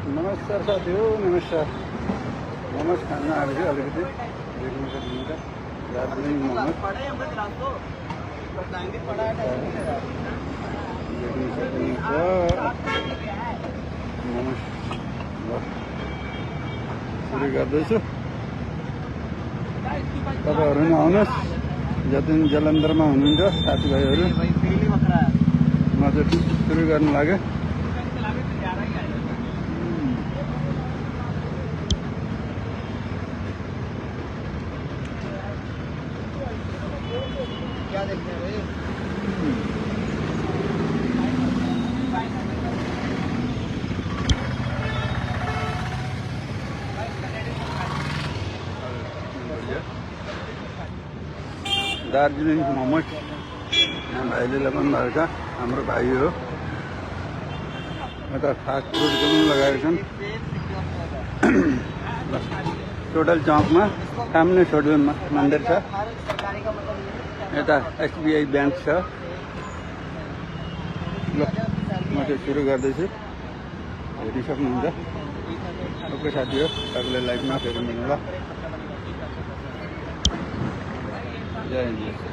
नमस्कार साथी हो, नमस्कार। मोमोज खान आएको थियो अलिकति देख्न सक्नुहुन्छ। दार्जिलिङ मोमोज देख्न सक्नुहुन्छ। मोमोज सुरु गर्दैछु। तपाईँहरू पनि आउनुहोस्, जति जलन्धरमा हुनुहुन्छ साथीभाइहरू। म चाहिँ सुरु गर्नु लाग्यो। क्या देखते हैं भाई? दार्जिलिङ मोमोज यहाँ भाइले लगाउनु भएको छ, हाम्रो भाइ हो। यता फास्ट फुडको पनि लगाएका छन्। टोटल चौकमा सामने सोडल मन्दिर छ। यता एसबिआई ब्याङ्क छ। ल म चाहिँ सुरु गर्दैछु, हेरि सक्नुहुन्छ। ओके साथी हो, तपाईँले लाइभमा फेरि मिल्नु ल। जय हिन्द।